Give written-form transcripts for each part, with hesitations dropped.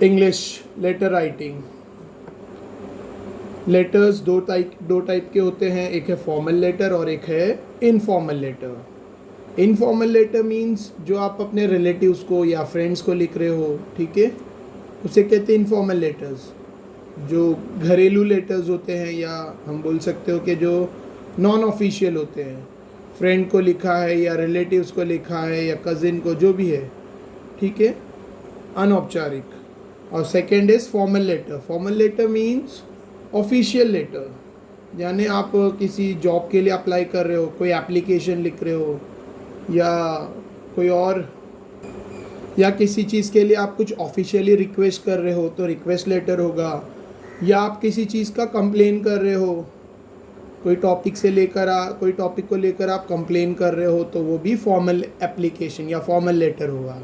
English letter writing. Letters दो type के होते हैं, एक है फॉर्मल लेटर और एक है informal letter. Informal letter means जो आप अपने रिलेटिव्स को या फ्रेंड्स को लिख रहे हो, ठीक है, उसे कहते हैं इनफॉर्मल लेटर्स। जो घरेलू लेटर्स होते हैं, या हम बोल सकते हो कि जो नॉन ऑफिशियल होते हैं, फ्रेंड को लिखा है या रिलेटिव्स को लिखा है या कज़िन को, जो भी है, ठीक है, अनौपचारिक। और second is formal letter. Formal letter means official letter, यानी आप किसी जॉब के लिए अप्लाई कर रहे हो, कोई एप्लीकेशन लिख रहे हो, या कोई और, या किसी चीज़ के लिए आप कुछ ऑफिशियली रिक्वेस्ट कर रहे हो तो रिक्वेस्ट लेटर होगा, या आप किसी चीज़ का कंप्लेन कर रहे हो, कोई टॉपिक को लेकर आप कंप्लेन कर रहे हो, तो वो भी फॉर्मल एप्लीकेशन या फॉर्मल लेटर होगा,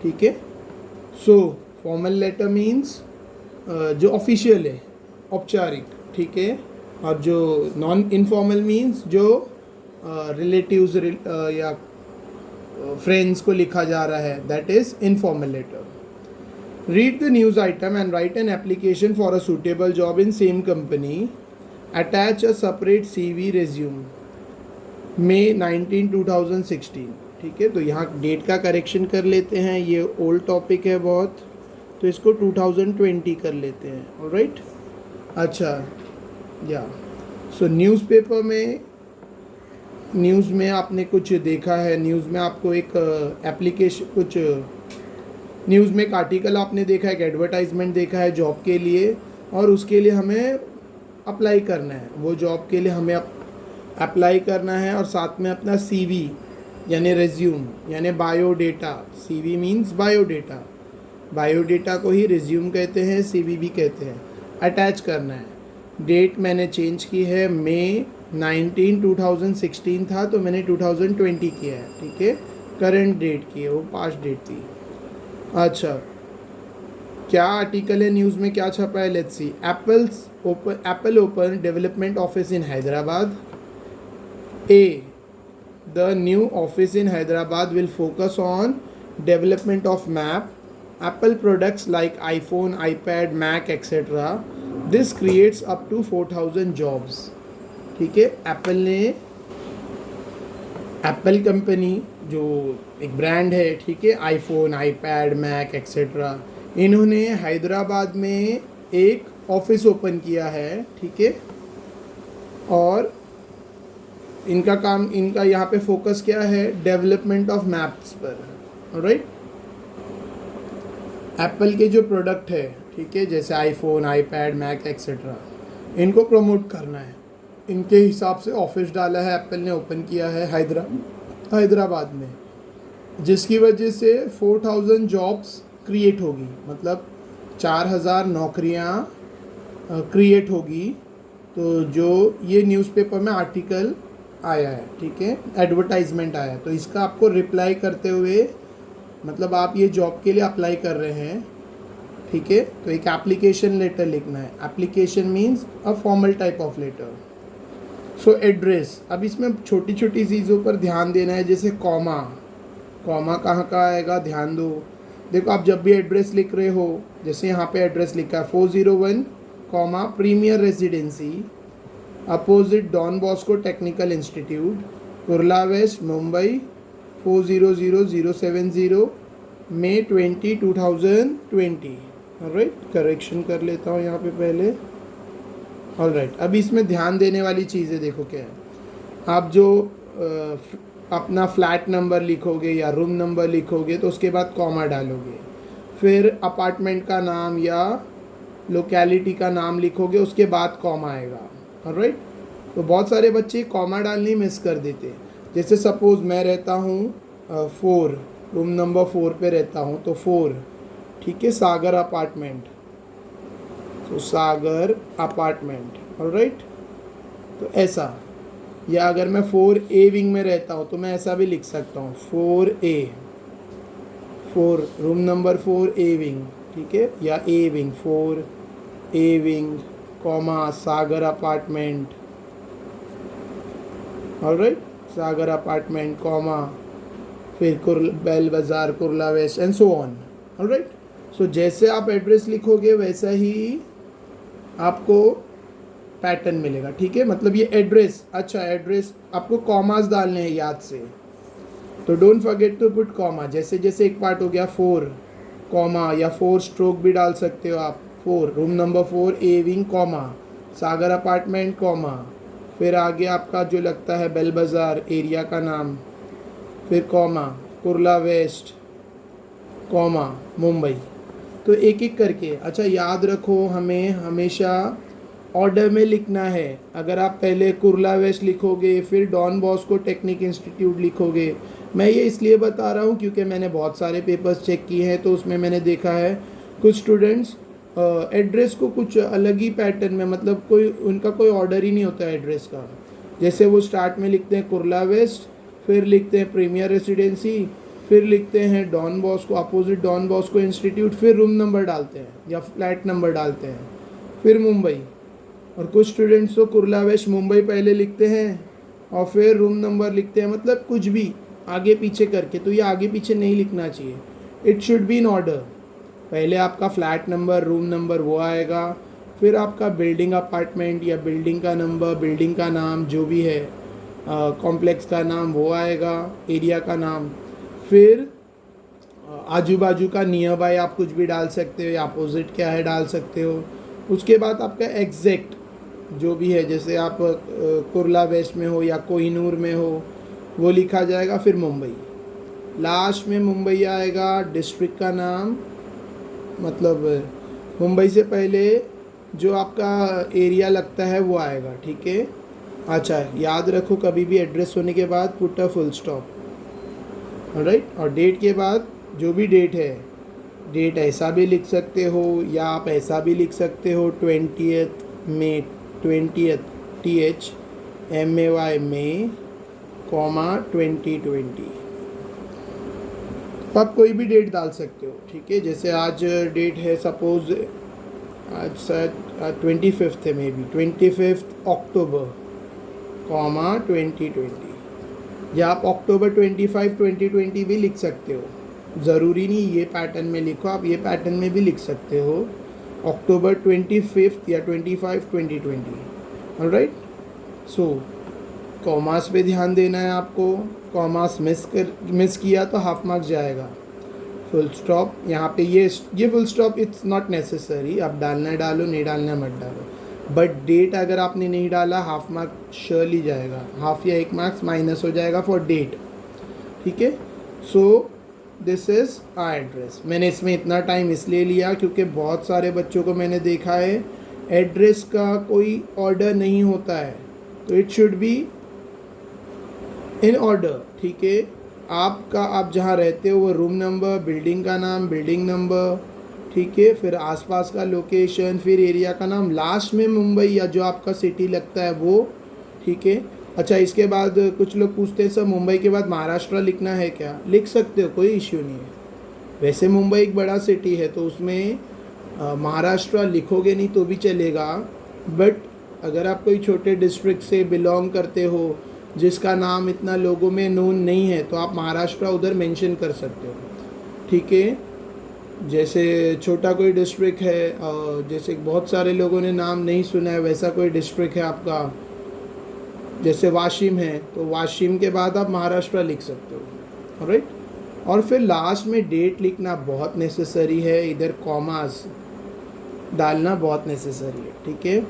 ठीक है। सो फॉर्मल लेटर मीन्स जो ऑफिशियल है, औपचारिक, ठीक है। और जो नॉन इनफॉर्मल मीन्स जो रिलेटिव्स या फ्रेंड्स को लिखा जा रहा है, that is informal letter. Read the news item and write an application for a suitable job in same company. Attach a separate CV resume. May 19, 2016। ठीक है, तो यहाँ डेट का करेक्शन कर लेते हैं, ये ओल्ड टॉपिक है बहुत, तो इसको 2020 कर लेते हैं। ऑलराइट, अच्छा, या सो न्यूज़ में आपने कुछ देखा है, न्यूज़ में आपको एक न्यूज़ में एक आर्टिकल आपने देखा है, एक एडवर्टाइजमेंट देखा है जॉब के लिए, और उसके लिए हमें अप्लाई करना है। वो जॉब के लिए हमें अप्लाई करना है, और साथ में अपना CV यानी रेज्यूम यानी biodata. CV means biodata, biodata को ही रेज्यूम कहते हैं, CV भी कहते हैं, अटैच करना है। डेट मैंने चेंज की है, May 19, 2016 था, तो मैंने 2020 किया है, ठीक है। करंट डेट की है, वो पास्ट डेट थी। अच्छा, क्या आर्टिकल है न्यूज़ में, क्या छपा है, let's see. Apple open development office in Hyderabad. A, the new office in Hyderabad will focus on development of map, Apple products like iPhone, iPad, Mac, etc. This creates up to 4,000 jobs। ठीक है, Apple company जो एक brand है, ठीक है, iPhone, iPad, Mac etcetera, इन्होंने हैदराबाद में एक ऑफिस ओपन किया है, ठीक है। और इनका यहाँ पे फोकस क्या है, डेवलपमेंट ऑफ मैप्स पर। ऑलराइट, एप्पल के जो प्रोडक्ट है, ठीक है, जैसे आईफोन, आईपैड, मैक एक्सेट्रा, इनको प्रमोट करना है। इनके हिसाब से ऑफिस डाला है एप्पल ने, ओपन किया है हैदराबाद में, जिसकी वजह से 4,000 जॉब्स क्रिएट होगी, मतलब 4,000 नौकरियाँ क्रिएट होगी। तो जो ये न्यूज़पेपर में आर्टिकल आया है, ठीक है, एडवर्टाइजमेंट आया है, तो इसका आपको रिप्लाई करते हुए, मतलब आप ये जॉब के लिए अप्लाई कर रहे हैं, ठीक है, तो एक एप्लीकेशन लेटर लिखना है। Application means a formal type of letter. So address, अब इसमें छोटी छोटी चीज़ों पर ध्यान देना है, जैसे कॉमा कहाँ आएगा, ध्यान दो। देखो, आप जब भी एड्रेस लिख रहे हो, जैसे यहाँ पे एड्रेस लिखा है 401, Premier Residency, opposite Don Bosco Technical Institute, Kurla West, Mumbai 400070, May 20, 2020। Alright, correction कर लेता हूँ यहाँ पे पहले। ऑलराइट, अब इसमें ध्यान देने वाली चीज़ें देखो क्या है। आप जो अपना फ्लैट नंबर लिखोगे या रूम नंबर लिखोगे, तो उसके बाद कॉमा डालोगे, फिर अपार्टमेंट का नाम या लोकेलिटी का नाम लिखोगे, उसके बाद कॉमा आएगा। ऑलराइट, तो बहुत सारे बच्चे कॉमा डालने मिस कर देते। जैसे सपोज़ मैं रहता हूँ 4, रूम नंबर 4 पे रहता हूँ, तो 4, ठीक है, सागर अपार्टमेंट, तो सागर अपार्टमेंट। ऑलराइट, तो ऐसा, या अगर मैं 4A विंग में रहता हूँ, तो मैं ऐसा भी लिख सकता हूँ 4A, room number 4A wing, ठीक है, या A wing, 4A wing, comma Sagar apartment. Alright, Sagar apartment, comma, फिर Bel Bazar, Kurla west, and so on. Alright, so जैसे आप एड्रेस लिखोगे वैसा ही आपको पैटर्न मिलेगा, ठीक है। मतलब ये एड्रेस, अच्छा एड्रेस आपको कॉमास डालने हैं याद से, तो don't forget to put comma. जैसे जैसे एक पार्ट हो गया 4 कॉमा, या 4 स्ट्रोक भी डाल सकते हो आप, 4 room number 4 A wing comma, Sagar apartment comma, फिर आगे आपका जो लगता है बेल बाज़ार एरिया का नाम, फिर comma Kurla West comma Mumbai. तो एक एक करके, अच्छा याद रखो हमें हमेशा ऑर्डर में लिखना है। अगर आप पहले कुर्ला वेस्ट लिखोगे फिर डॉन बॉस्को टेक्निक इंस्टीट्यूट लिखोगे, मैं ये इसलिए बता रहा हूँ क्योंकि मैंने बहुत सारे पेपर्स चेक किए हैं, तो उसमें मैंने देखा है कुछ स्टूडेंट्स एड्रेस को कुछ अलग ही पैटर्न में, मतलब कोई उनका कोई ऑर्डर ही नहीं होता है एड्रेस का। जैसे वो स्टार्ट में लिखते हैं कुर्ला वेस्ट, फिर लिखते हैं प्रीमियर रेसिडेंसी, फिर लिखते हैं Don Bosco opposite Don Bosco institute, फिर रूम नंबर डालते हैं या फ्लैट नंबर डालते हैं, फिर मुंबई। और कुछ स्टूडेंट्स तो कुर्ला वेस्ट मुंबई पहले लिखते हैं और फिर रूम नंबर लिखते हैं, मतलब कुछ भी आगे पीछे करके। तो ये आगे पीछे नहीं लिखना चाहिए, it should be in order. पहले आपका फ्लैट नंबर रूम नंबर वो आएगा, फिर आपका बिल्डिंग अपार्टमेंट या बिल्डिंग का नंबर, बिल्डिंग का नाम जो भी है, कॉम्प्लेक्स का नाम वो आएगा, एरिया का नाम, फिर आजू बाजू का नियर बाय आप कुछ भी डाल सकते हो या अपोजिट क्या है डाल सकते हो। उसके बाद आपका एग्जैक्ट जो भी है, जैसे आप कुर्ला वेस्ट में हो या कोहिनूर में हो वो लिखा जाएगा, फिर मुंबई लास्ट में मुंबई आएगा, डिस्ट्रिक्ट का नाम, मतलब मुंबई से पहले जो आपका एरिया लगता है वो आएगा, ठीक है। अच्छा याद रखो कभी भी एड्रेस होने के बाद put a full stop, alright. और डेट के बाद जो भी डेट है, डेट ऐसा भी लिख सकते हो या आप ऐसा भी लिख सकते हो 20th मई, 20th THMAY में कॉमा 2020। तो आप कोई भी डेट डाल सकते हो, ठीक है। जैसे आज डेट है सपोज आज 25 है, मे बी 25 अक्टूबर कॉमा 2020, या आप अक्टूबर 25 2020 भी लिख सकते हो। ज़रूरी नहीं ये पैटर्न में लिखो, आप ये पैटर्न में भी लिख सकते हो, अक्टूबर 25 या 25 2020, ऑलराइट। सो कॉमास पे ध्यान देना है आपको, कॉमास मिस किया तो हाफ मार्क्स जाएगा। फुल स्टॉप यहाँ पे ये full stop it's not necessary, आप डालना डालो, नहीं डालना मत डालो, बट डेट अगर आपने नहीं डाला हाफ मार्क श्योरली जाएगा, हाफ या 1 मार्क्स माइनस हो जाएगा फॉर डेट, ठीक है। So this is a address. मैंने इसमें इतना टाइम इसलिए लिया क्योंकि बहुत सारे बच्चों को मैंने देखा है एड्रेस का कोई ऑर्डर नहीं होता है, तो it should be in order, ठीक है। आपका आप जहाँ रहते हो वो रूम नंबर, बिल्डिंग का नाम, बिल्डिंग नंबर, ठीक है, फिर आसपास का लोकेशन, फिर एरिया का नाम, लास्ट में मुंबई या जो आपका सिटी लगता है वो, ठीक है। अच्छा इसके बाद कुछ लोग पूछते हैं सर मुंबई के बाद महाराष्ट्र लिखना है क्या? लिख सकते हो, कोई इश्यू नहीं है। वैसे मुंबई एक बड़ा सिटी है तो उसमें महाराष्ट्र लिखोगे नहीं तो भी चलेगा, बट अगर आप कोई छोटे डिस्ट्रिक्ट से बिलोंग करते हो जिसका नाम इतना लोगों में नोन नहीं है तो आप महाराष्ट्र उधर मेंशन कर सकते हो, ठीक है। जैसे छोटा कोई डिस्ट्रिक्ट है, जैसे बहुत सारे लोगों ने नाम नहीं सुना है वैसा कोई डिस्ट्रिक्ट है आपका, जैसे वाशिम है, तो वाशिम के बाद आप महाराष्ट्र लिख सकते हो, ऑलराइट। और फिर लास्ट में डेट लिखना बहुत नेसेसरी है, इधर कॉमास डालना बहुत नेसेसरी है, ठीक है।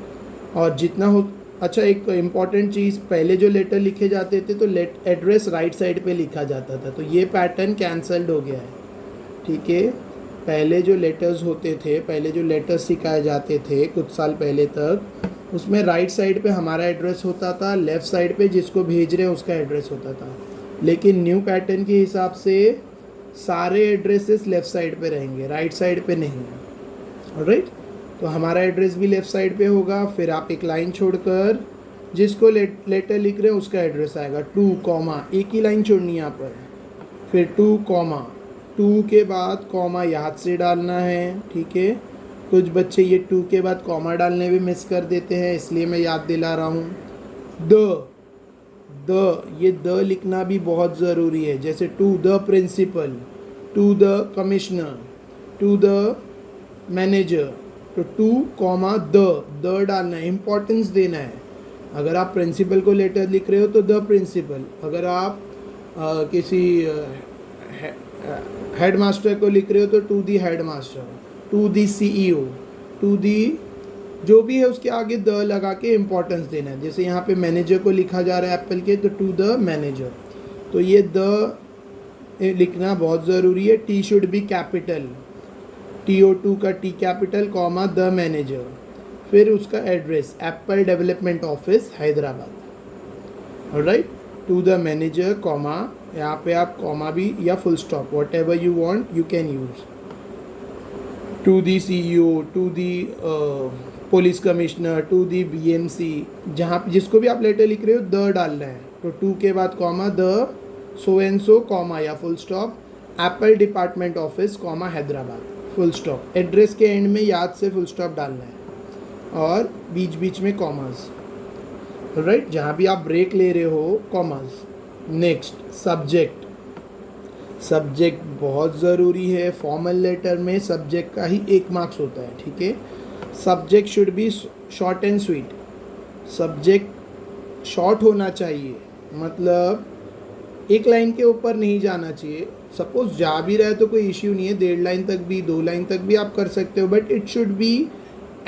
और जितना हो, अच्छा एक इम्पॉर्टेंट चीज़, पहले जो लेटर लिखे जाते थे तो एड्रेस राइट साइड पे लिखा जाता था, तो ये पैटर्न कैंसल्ड हो गया है, ठीक है। पहले जो लेटर्स होते थे, पहले जो लेटर्स सिखाए जाते थे कुछ साल पहले तक, उसमें राइट साइड पे हमारा एड्रेस होता था, लेफ़्ट साइड पे जिसको भेज रहे हैं उसका एड्रेस होता था। लेकिन न्यू पैटर्न के हिसाब से सारे एड्रेसेस लेफ़्ट साइड पे रहेंगे, राइट साइड पे नहीं, ऑलराइट। तो हमारा एड्रेस भी लेफ़्ट साइड पे होगा, फिर आप एक लाइन छोड़कर जिसको लेटर लिख रहे हैं उसका एड्रेस आएगा, 2 कॉमा, एक ही लाइन छोड़नी है यहाँ पर, फिर 2 कॉमा, 2 के बाद कॉमा याद से डालना है, ठीक है। कुछ बच्चे ये 2 के बाद कॉमा डालने भी मिस कर देते हैं, इसलिए मैं याद दिला रहा हूँ। ये द लिखना भी बहुत ज़रूरी है, जैसे to the principal, to the commissioner, to the manager, तो टू कॉमा द डालना है, इम्पोर्टेंस देना है। अगर आप प्रिंसिपल को लेटर लिख रहे हो तो द प्रिंसिपल, अगर आप किसी हेड मास्टर को लिख रहे हो तो to the head master, to the CEO, to the जो भी है उसके आगे द लगा के इम्पोर्टेंस देना है। जैसे यहाँ पे मैनेजर को लिखा जा रहा है एप्पल के, तो टू द मैनेजर, तो ये द लिखना बहुत ज़रूरी है। T should be capital, TO2 का T capital, comma the manager, फिर उसका address Apple development office Hyderabad. Alright, to the manager comma, यहाँ पे आप कॉमा भी या full stop, whatever you want you can use, to the CEO, to the police commissioner, to the BMC, जहाँ जिसको भी आप लेटर लिख रहे हो द डालना है। तो टू के बाद comma the so and so comma या full stop apple department office comma Hyderabad, full stop. Address के एंड में याद से फुल स्टॉप डालना है और बीच बीच में कॉमास। राइट, जहाँ भी आप ब्रेक ले रहे हो कॉमास। Next, subject. सब्जेक्ट बहुत ज़रूरी है। फॉर्मल लेटर में सब्जेक्ट का ही 1 मार्क्स होता है, ठीक है। Subject should be short and sweet. Subject short होना चाहिए, मतलब 1 लाइन के ऊपर नहीं जाना चाहिए। सपोज जा भी रहा है तो कोई इश्यू नहीं है, 1.5 लाइन तक भी 2 लाइन तक भी आप कर सकते हो, but it should be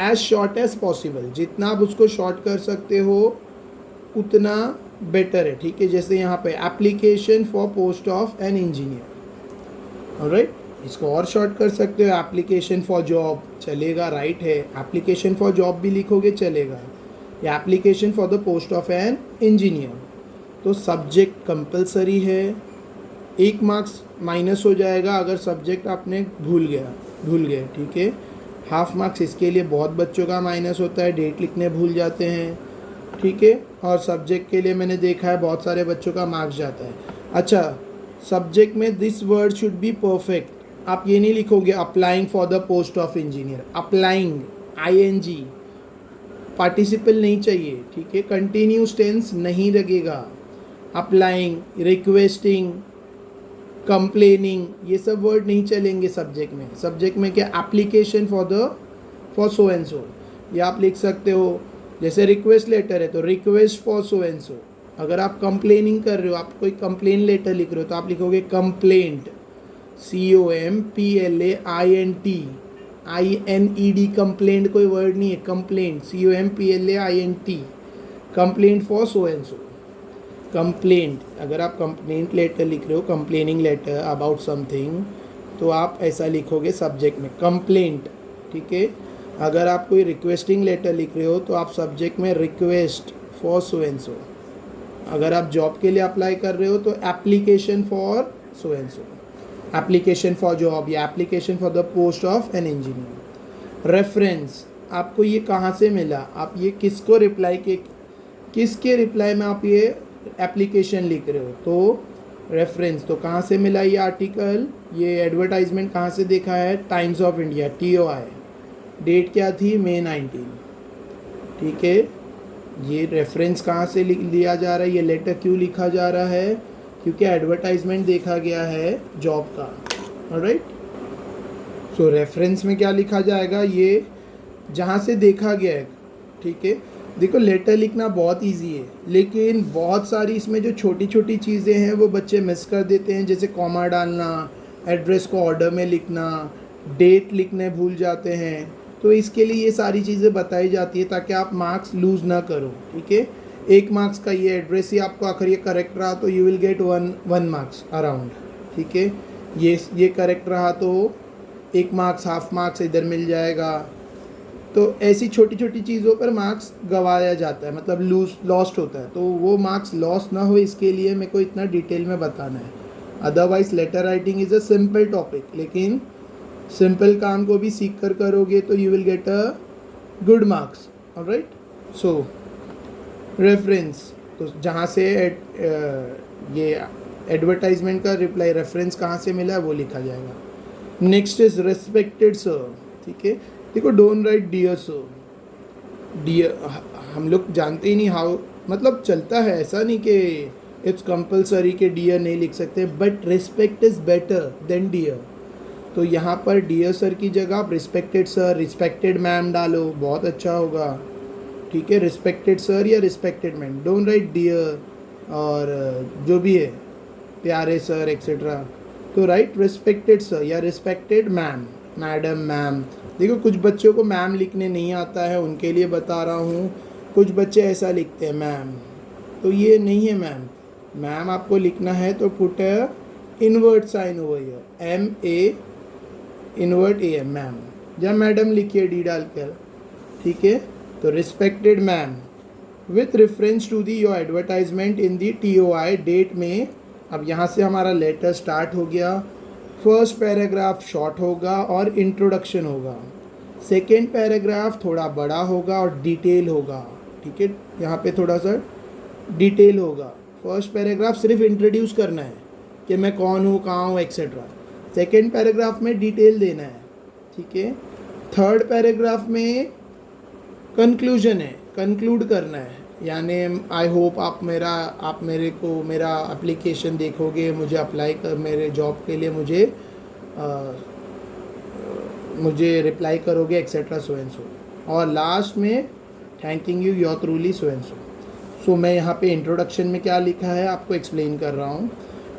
as short as possible. जितना आप उसको शॉर्ट कर सकते हो उतना बेटर है, ठीक है। जैसे यहाँ पे application for post of an engineer, alright, इसको और शॉर्ट कर सकते हो, एप्लीकेशन फॉर जॉब, चलेगा, राइट है। एप्लीकेशन फॉर जॉब भी लिखोगे चलेगा, या application for the post of an engineer. तो सब्जेक्ट कंपलसरी है। 1 मार्क्स माइनस हो जाएगा अगर सब्जेक्ट आपने भूल गए, ठीक है। हाफ मार्क्स इसके लिए बहुत बच्चों का माइनस होता है, डेट लिखने भूल जाते हैं, ठीक है। और सब्जेक्ट के लिए मैंने देखा है बहुत सारे बच्चों का मार्क्स जाता है। अच्छा, सब्जेक्ट में this word should be perfect. आप ये नहीं लिखोगे applying for the post of engineer, applying ING, participle नहीं चाहिए, ठीक है। कंटिन्यूस टेंस नहीं लगेगा। अप्लाइंग, रिक्वेस्टिंग, कंप्लेनिंग, ये सब वर्ड नहीं चलेंगे सब्जेक्ट में। सब्जेक्ट में क्या, एप्लीकेशन फॉर सो एंड सो, या आप लिख सकते हो जैसे रिक्वेस्ट लेटर है तो रिक्वेस्ट फॉर सो एंड सो। अगर आप कंप्लेनिंग कर रहे हो, आप कोई कंप्लेन लेटर लिख रहे हो तो आप लिखोगे कंप्लेंट, COMPLAINT, कंप्लेंट कोई वर्ड नहीं है, complaint COMPLAINT, complaint for so and so. Complaint, अगर आप कंप्लेंट लेटर लिख रहे हो, कंप्लेनिंग लेटर अबाउट समथिंग, तो आप ऐसा लिखोगे सब्जेक्ट में कंप्लेंट, ठीक है। अगर आप कोई रिक्वेस्टिंग लेटर लिख रहे हो तो आप सब्जेक्ट में रिक्वेस्ट फॉर सो एंड सो। अगर आप जॉब के लिए अप्लाई कर रहे हो तो application for so and so, application for job या application for the post of an engineer. Reference, आपको ये कहाँ से मिला, आप ये किसको रिप्लाई के, किसके रिप्लाई में आप ये एप्लीकेशन लिख रहे हो, तो रेफरेंस। तो कहाँ से मिला ये आर्टिकल, ये एडवर्टाइजमेंट कहाँ से देखा है, Times of India, TOI, date क्या थी, May 19, ठीक है। ये रेफरेंस कहाँ से लिया जा रहा है, ये लेटर क्यों लिखा जा रहा है, क्योंकि एडवर्टाइजमेंट देखा गया है जॉब का, ऑलराइट। सो रेफरेंस में क्या लिखा जाएगा, ये जहाँ से देखा गया है, ठीक है। देखो लेटर लिखना बहुत इजी है, लेकिन बहुत सारी इसमें जो छोटी छोटी चीज़ें हैं वो बच्चे मिस कर देते हैं, जैसे कॉमा डालना, एड्रेस को ऑर्डर में लिखना, डेट लिखने भूल जाते हैं। तो इसके लिए ये सारी चीज़ें बताई जाती है ताकि आप मार्क्स लूज़ ना करो, ठीक है। 1 मार्क्स का ये एड्रेस ही आपको आखिर ये करेक्ट रहा तो you will gate 1 marks around, ठीक है। ये करेक्ट रहा तो 1 मार्क्स, हाफ मार्क्स इधर मिल जाएगा। तो ऐसी छोटी छोटी चीज़ों पर मार्क्स गवाया जाता है, मतलब लॉस्ट होता है, तो वो मार्क्स लॉस ना हो इसके लिए मेरे को इतना डिटेल में बताना है। Otherwise letter writing is a simple topic, लेकिन सिंपल काम को भी सीख कर करोगे तो you will get a good marks, alright. So reference, तो जहाँ से ये एडवर्टाइजमेंट का रिप्लाई रेफरेंस कहाँ से मिला है वो लिखा जाएगा। नेक्स्ट इज रेस्पेक्टेड सर, ठीक है। देखो don't write dear sir, dear हम लोग जानते ही नहीं हाउ, मतलब चलता है, ऐसा नहीं कि इट्स कंपलसरी कि डियर नहीं लिख सकते, but respect is better than dear. तो यहाँ पर डियर सर की जगह आप रिस्पेक्टेड सर, रिस्पेक्टेड मैम डालो, बहुत अच्छा होगा। ठीक है, रिस्पेक्टेड सर या respected ma'am, don't write dear और जो भी है प्यारे सर एक्सेट्रा। तो राइट रिस्पेक्टेड सर या रिस्पेक्टेड मैम, मैडम, मैम। देखो कुछ बच्चों को मैम लिखने नहीं आता है, उनके लिए बता रहा हूँ। कुछ बच्चे ऐसा लिखते हैं मैम, तो ये नहीं है मैम। मैम आपको लिखना है तो put invert sign over here, MA invert AM, ma'am. या मैडम लिखिए डी डालकर। ठीक है, तो respected ma'am with reference to the your advertisement in the TOI date में। अब यहाँ से हमारा लेटर स्टार्ट हो गया। फर्स्ट पैराग्राफ शॉर्ट होगा और इंट्रोडक्शन होगा। सेकेंड पैराग्राफ थोड़ा बड़ा होगा और डिटेल होगा। ठीक है, यहाँ पे थोड़ा सा डिटेल होगा। फर्स्ट पैराग्राफ सिर्फ इंट्रोड्यूस करना है कि मैं कौन हूँ, कहाँ हूँ एक्सेट्रा। सेकेंड पैराग्राफ में डिटेल देना है। ठीक है, थर्ड पैराग्राफ में कंक्लूजन है, कंक्लूड करना है। यानी आई होप आप मेरे को मेरा एप्लीकेशन देखोगे, मुझे अप्लाई कर, मेरे जॉब के लिए मुझे रिप्लाई करोगे एक्सेट्रा सो एंड सो। और लास्ट में thanking you your truly so and so. So मैं यहाँ पे इंट्रोडक्शन में क्या लिखा है आपको एक्सप्लेन कर रहा हूँ।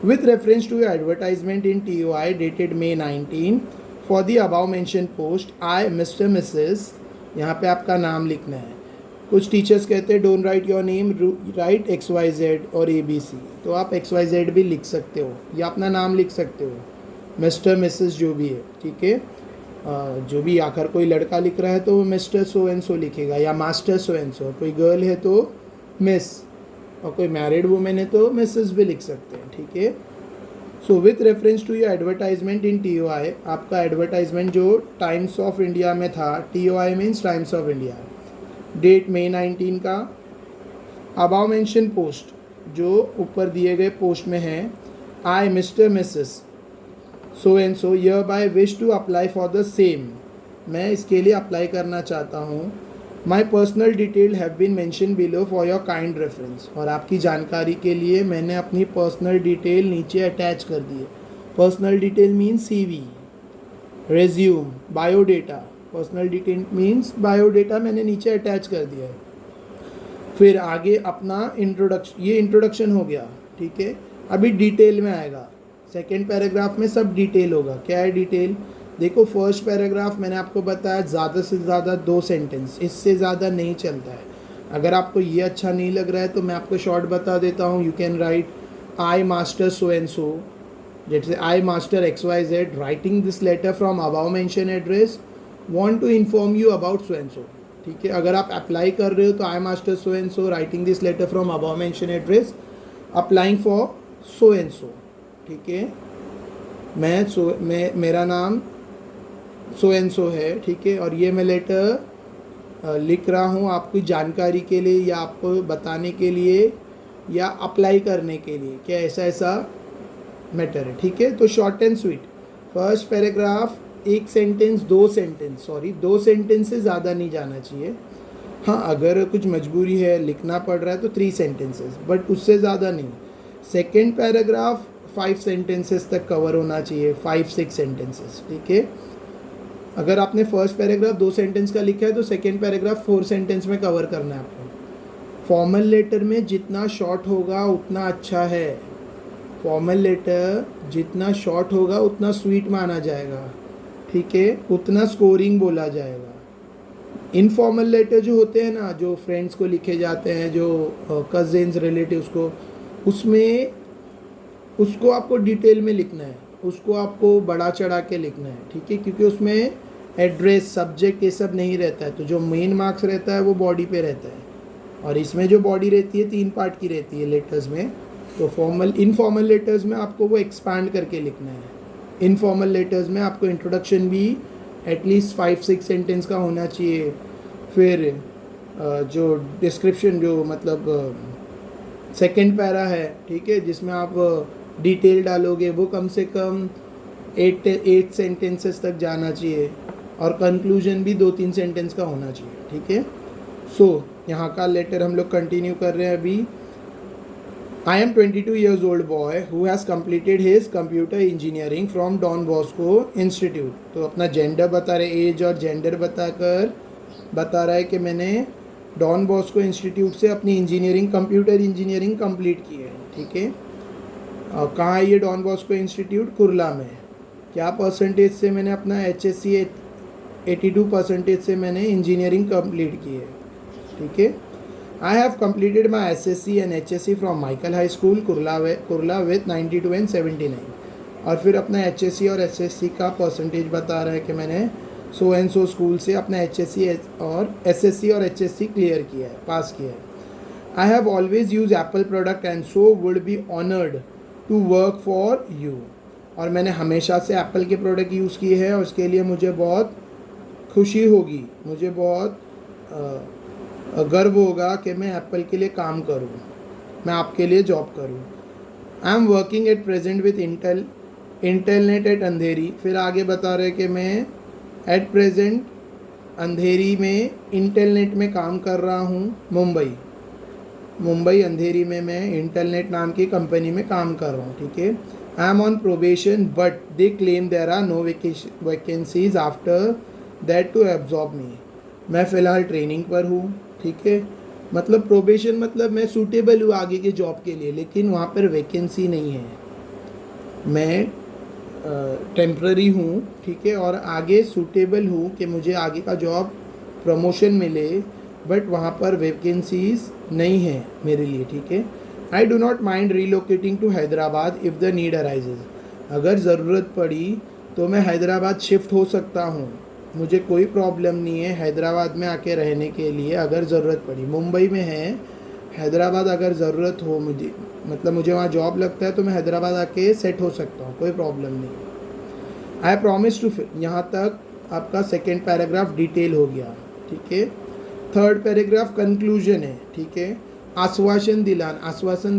With reference to advertisement in TOI dated May 19 for the above mention post I mister Mrs, यहाँ पे आपका नाम लिखना है। कुछ टीचर्स कहते हैं don't write your name, right XYZ और ABC, तो आप XYZ भी लिख सकते हो या अपना नाम लिख सकते हो, मिस्टर मिसेस जो भी है। ठीक है, जो भी आखिर कोई लड़का लिख रहा है तो मिस्टर सो एंड सो लिखेगा या मास्टर सो एंड सो। कोई गर्ल है तो मिस, और कोई मैरिड वुमेन है तो मिसेस भी लिख सकते हैं। ठीक है, so with reference to your advertisement in TOI, आपका एडवर्टाइजमेंट जो टाइम्स ऑफ इंडिया में था, TOI means Times of India, date May 19 का। अबाउ मेंशन पोस्ट जो ऊपर दिए गए पोस्ट में है, I mister missus so and so hereby wish to apply for the same, मैं इसके लिए अप्लाई करना चाहता हूँ। My personal detail have been mention below for your kind reference, और आपकी जानकारी के लिए मैंने अपनी पर्सनल डिटेल नीचे अटैच कर दी है। Personal detail means CV, resume, biodata. Personal detail means biodata मैंने नीचे अटैच कर दिया है। फिर आगे अपना इंट्रोडक्शन, ये इंट्रोडक्शन हो गया। ठीक है, अभी डिटेल में आएगा। सेकेंड पैराग्राफ में सब डिटेल होगा। क्या है डिटेल? देखो फर्स्ट पैराग्राफ मैंने आपको बताया ज़्यादा से ज़्यादा 2 सेंटेंस, इससे ज़्यादा नहीं चलता है। अगर आपको ये अच्छा नहीं लग रहा है तो मैं आपको शॉर्ट बता देता हूँ। You can write I master so and so, जैसे I master XYZ writing this letter from above mention address, want to inform you about so and so. ठीक है, अगर आप अप्लाई कर रहे हो तो I master so and so writing this letter from above mention address applying for so and so. ठीक है, मेरा नाम सो एंड सो है। ठीक है, और ये मैं लेटर लिख रहा हूँ आपकी जानकारी के लिए या आपको बताने के लिए या अप्लाई करने के लिए क्या ऐसा ऐसा मैटर है। ठीक है, तो short and sweet. First paragraph 1 sentence 2 sentence, sorry 2 sentence से ज़्यादा नहीं जाना चाहिए। हाँ, अगर कुछ मजबूरी है लिखना पड़ रहा है तो 3 सेंटेंसेस, बट उससे ज़्यादा नहीं। सेकेंड पैराग्राफ 5 सेंटेंसेस तक कवर होना चाहिए, 5-6 सेंटेंसेस। ठीक है, अगर आपने फर्स्ट पैराग्राफ 2 सेंटेंस का लिखा है तो सेकेंड पैराग्राफ 4 सेंटेंस में कवर करना है आपको। फॉर्मल लेटर में जितना शॉर्ट होगा उतना अच्छा है। फॉर्मल लेटर जितना शॉर्ट होगा उतना स्वीट माना जाएगा। ठीक है, उतना स्कोरिंग बोला जाएगा। इनफॉर्मल लेटर जो होते हैं ना, जो फ्रेंड्स को लिखे जाते हैं, जो कजिन्स रिलेटिव्स को, उसमें उसको आपको डिटेल में लिखना है, उसको आपको बड़ा चढ़ा के लिखना है। ठीक है, क्योंकि उसमें एड्रेस, सब्जेक्ट ये सब नहीं रहता है, तो जो मेन मार्क्स रहता है वो बॉडी पे रहता है, और इसमें जो बॉडी रहती है 3 पार्ट की रहती है लेटर्स में। तो इनफॉर्मल लेटर्स में आपको वो एक्सपांड करके लिखना है। इनफॉर्मल लेटर्स में आपको इंट्रोडक्शन भी एटलीस्ट 5-6 सेंटेंस का होना चाहिए। फिर जो डिस्क्रिप्शन, जो मतलब सेकेंड पैरा है, ठीक है, जिसमें आप डिटेल डालोगे, वो कम से कम 8 सेंटेंसेस तक जाना चाहिए, और कंक्लूजन भी 2-3 सेंटेंस का होना चाहिए। ठीक है, सो यहाँ का लेटर हम लोग कंटिन्यू कर रहे हैं अभी। I am 22 years old boy who has completed his computer engineering from Don Bosco Institute. तो अपना जेंडर बता रहे, एज और जेंडर बताकर बता रहा है कि मैंने डॉन बॉस्को इंस्टीट्यूट से अपनी इंजीनियरिंग कंप्यूटर इंजीनियरिंग कंप्लीट की है, ठीक है। और कहाँ है ये डॉन बॉस्को इंस्टीट्यूट? कुरला में। क्या परसेंटेज से मैंने अपना HSC 82% से मैंने इंजीनियरिंग कंप्लीट की है, ठीक है। I have completed my SSC and HSC from Michael high school Kurla with 92 and 79। और फिर अपना HSC और SSC का परसेंटेज बता रहा है कि मैंने सो एंड सो स्कूल से अपना HSC और SSC और HSC क्लियर किया है, पास किया है। I have always use Apple product and so would be honoured to work for you. और मैंने हमेशा से एप्पल के प्रोडक्ट यूज़ किए हैं और उसके लिए मुझे बहुत खुशी होगी, मुझे बहुत गर्व होगा कि मैं एप्पल के लिए काम करूं, मैं आपके लिए जॉब करूं। I am working at present with Intelnet at Andheri. फिर आगे बता रहे कि मैं एट प्रेजेंट अंधेरी में इंटेलनेट में काम कर रहा हूँ, मुंबई अंधेरी में मैं इंटेलनेट नाम की कंपनी में काम कर रहा हूँ, ठीक है। I am on probation but they claim there are no vacancies after that to absorb me. मैं फ़िलहाल ट्रेनिंग पर हूँ, ठीक है। मतलब प्रोबेशन मतलब मैं सूटेबल हूँ आगे के जॉब के लिए, लेकिन वहाँ पर वैकेंसी नहीं है। मैं टेम्प्ररी हूँ, ठीक है, और आगे सूटेबल हूँ कि मुझे आगे का जॉब प्रमोशन मिले, बट वहाँ पर वैकेंसीज नहीं है मेरे लिए, ठीक है। I do not mind relocating to Hyderabad if the need arises. अगर ज़रूरत पड़ी तो मैं हैदराबाद शिफ्ट हो सकता हूँ, मुझे कोई प्रॉब्लम नहीं है हैदराबाद में आके रहने के लिए। अगर ज़रूरत पड़ी, मुंबई में है, हैदराबाद अगर ज़रूरत हो मुझे, मतलब मुझे वहाँ जॉब लगता है तो मैं हैदराबाद आके सेट हो सकता हूँ, कोई प्रॉब्लम नहीं। आई प्रॉमिस टू, यहाँ तक आपका सेकेंड पैराग्राफ डिटेल हो गया, ठीक है। थर्ड पैराग्राफ कंक्लूजन है, ठीक है। आश्वासन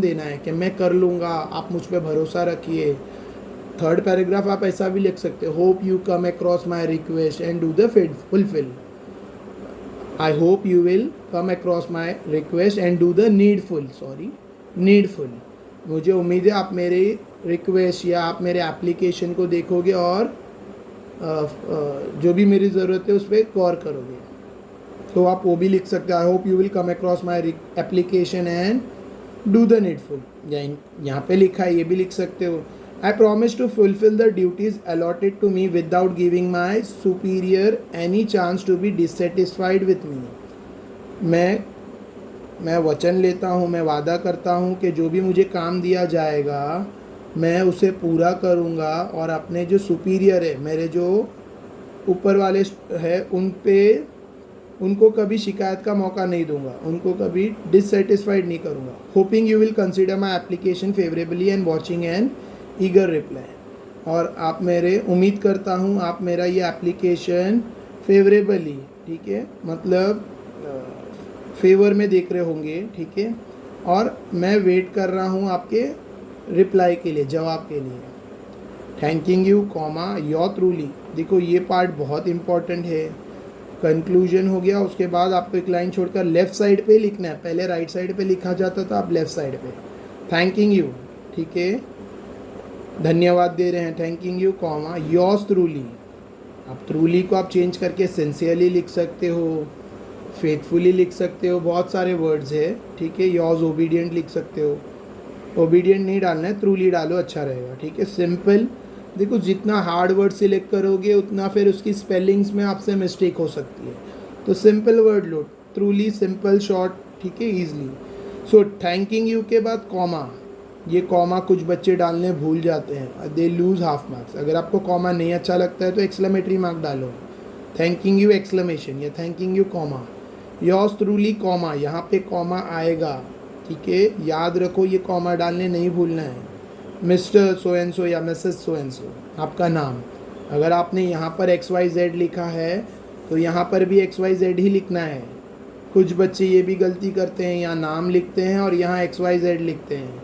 देना है कि मैं कर लूँगा, आप मुझ पर भरोसा रखिए। थर्ड पैराग्राफ आप ऐसा भी लिख सकते हो, hope you come across my request and do the fulfil. I hope you will come across my request and do the needful. मुझे उम्मीद है आप मेरी रिक्वेस्ट या आप मेरे एप्लीकेशन को देखोगे और जो भी मेरी ज़रूरत है उस पर गौर करोगे। तो आप वो भी लिख सकते हो, I hope you will come across my application and do the needful. यहाँ पे लिखा है, ये भी लिख सकते हो। I promise to fulfill the duties allotted to me without giving my superior any chance to be dissatisfied with me। मैं वचन लेता हूँ, मैं वादा करता हूँ कि जो भी मुझे काम दिया जाएगा मैं उसे पूरा करूँगा और अपने जो सुपीरियर है, मेरे जो ऊपर वाले है, उनको कभी शिकायत का मौका नहीं दूंगा, उनको कभी डिससेटिस्फाइड नहीं करूँगा। Hoping you will consider my application favourably and watching an eager reply. और आप मेरे उम्मीद करता हूँ आप मेरा ये एप्लीकेशन फेवरेबली, ठीक है, मतलब फेवर में देख रहे होंगे, ठीक है। और मैं वेट कर रहा हूँ आपके रिप्लाई के लिए, जवाब के लिए। Thanking you comma your truly. देखो ये पार्ट बहुत इम्पॉर्टेंट है। कंक्लूजन हो गया, उसके बाद आपको एक लाइन छोड़कर लेफ़्ट साइड पे लिखना है। पहले राइट साइड पे लिखा जाता था, अब लेफ़्ट साइड पे। थैंकिंग यू, ठीक है, धन्यवाद दे रहे हैं, thanking you comma yours truly. आप ट्रूली को आप चेंज करके सिंसियरली लिख सकते हो, फेथफुली लिख सकते हो, बहुत सारे वर्ड्स है, ठीक है। योर्स ओबीडियंट लिख सकते हो, ओबीडियंट नहीं डालना है, ट्रूली डालो, अच्छा रहेगा, ठीक है। सिंपल, देखो जितना हार्ड वर्ड सिलेक्ट करोगे उतना फिर उसकी स्पेलिंग्स में आपसे मिस्टेक हो सकती है, तो सिंपल वर्ड लो, ट्रूली, सिंपल, शॉर्ट, ठीक है, ईजिली। सो थैंकिंग यू के बाद कॉमा, ये कॉमा कुछ बच्चे डालने भूल जाते हैं, दे लूज़ हाफ मार्क्स। अगर आपको कॉमा नहीं अच्छा लगता है तो एक्सक्लेमेटरी मार्क डालो, थैंकिंग यू एक्सक्लेमेशन या thanking you comma. Yours truly comma, यहाँ पे कॉमा आएगा, ठीक है, याद रखो ये कॉमा डालने नहीं भूलना है। मिस्टर सो एंड सो या मिसेस सो एंड सो, आपका नाम। अगर आपने यहाँ पर XYZ लिखा है तो यहाँ पर भी XYZ ही लिखना है। कुछ बच्चे ये भी गलती करते हैं, यहाँ नाम लिखते हैं और यहाँ XYZ लिखते हैं,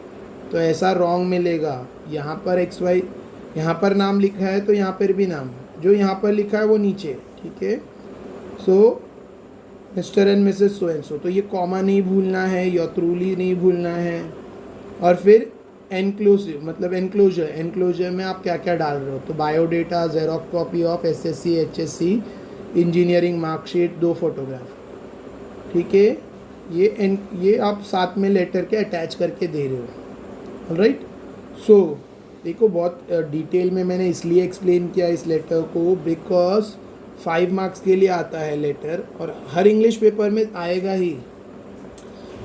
तो ऐसा रॉन्ग मिलेगा। यहाँ पर यहाँ पर नाम लिखा है तो यहाँ पर भी नाम, जो यहाँ पर लिखा है वो नीचे, ठीक है। So Mr and Mrs so and so, तो ये कॉमा नहीं भूलना है, या ट्रूली नहीं भूलना है, और फिर एनक्लूसिव मतलब एनक्लोजर में आप क्या क्या डाल रहे हो, तो biodata, xerox copy of SSC HSC engineering marksheet, 2 photograph, ठीक है। ये आप साथ में लेटर के अटैच करके दे रहे हो, ऑलराइट। सो देखो बहुत डिटेल में मैंने इसलिए एक्सप्लेन किया इस लेटर को बिकॉज 5 मार्क्स के लिए आता है लेटर, और हर इंग्लिश पेपर में आएगा ही।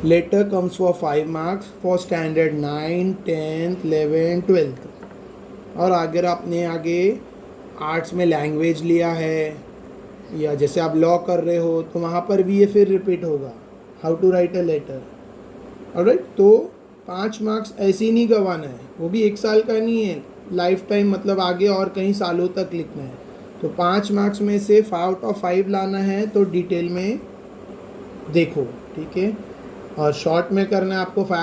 Letter comes for 5 marks for standard 9, 10th, 11th, 12th। और अगर आपने आगे आर्ट्स में लैंग्वेज लिया है या जैसे आप लॉ कर रहे हो तो वहाँ पर भी ये फिर रिपीट होगा, how to write a letter, alright. तो 5 मार्क्स ऐसे ही नहीं गंवाना है, वो भी 1 साल का नहीं है, लाइफ टाइम मतलब आगे और कई सालों तक लिखना है। तो 5 मार्क्स में से 5 आउट ऑफ 5 लाना है, तो डिटेल में देखो, ठीक है। और शॉर्ट में करना है आपको 5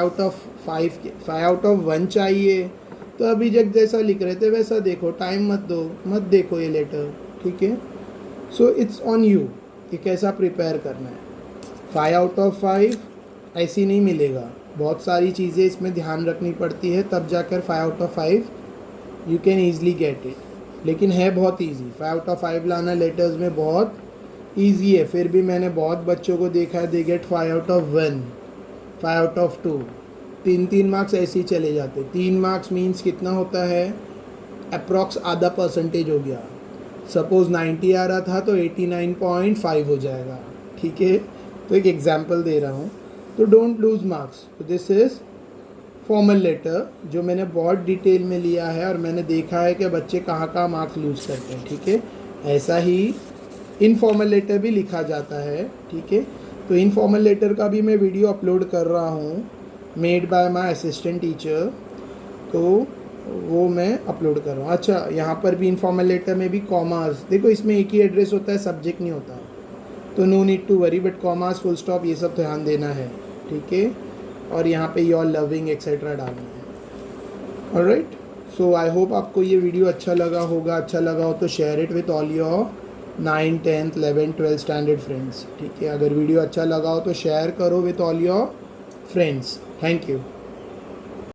आउट ऑफ 1 चाहिए, तो अभी जैसा लिख रहे थे वैसा देखो, टाइम मत देखो ये लेटर, ठीक है। सो इट्स ऑन यू कि कैसा प्रिपेयर करना है। 5 आउट ऑफ 5 ऐसी नहीं मिलेगा, बहुत सारी चीज़ें इसमें ध्यान रखनी पड़ती है, तब जाकर 5 out of 5 you can easily get it. लेकिन है बहुत ईजी, 5 आउट ऑफ 5 लाना लेटर्स में बहुत ईजी है। फिर भी मैंने बहुत बच्चों को देखा है they get 5 out of 1, 5 out of 2, 3 marks ऐसे ही चले जाते। 3 मार्क्स मीन्स कितना होता है, अप्रॉक्स आधा परसेंटेज हो गया। सपोज़ 90 आ रहा था तो 89.5 हो जाएगा, ठीक है। तो एक एग्जांपल दे रहा हूँ, तो डोंट लूज़ मार्क्स। तो दिस इज़ फॉर्मल लेटर जो मैंने बहुत डिटेल में लिया है, और मैंने देखा है कि बच्चे कहाँ मार्क्स लूज़ करते हैं, ठीक है। ऐसा ही इनफॉर्मल लेटर भी लिखा जाता है, ठीक है। तो इनफॉर्मल लेटर का भी मैं वीडियो अपलोड कर रहा हूँ, made by my assistant teacher, तो वो मैं अपलोड कर रहा हूँ। अच्छा, यहाँ पर भी इनफॉर्मल लेटर में भी कॉमास, देखो इसमें एक ही एड्रेस होता है, सब्जेक्ट नहीं होता, तो no need to worry, but commas, full stop, ये सब ध्यान देना है, ठीक है। और यहाँ पे योर लविंग एक्सेट्रा डालना है, ऑलराइट। सो आई होप आपको ये वीडियो अच्छा लगा होगा। अच्छा लगा हो तो share it with all your 9, 10th, 11th, 12th standard friends, ठीक है। अगर वीडियो अच्छा लगा हो तो शेयर करो with all your friends. Thank you.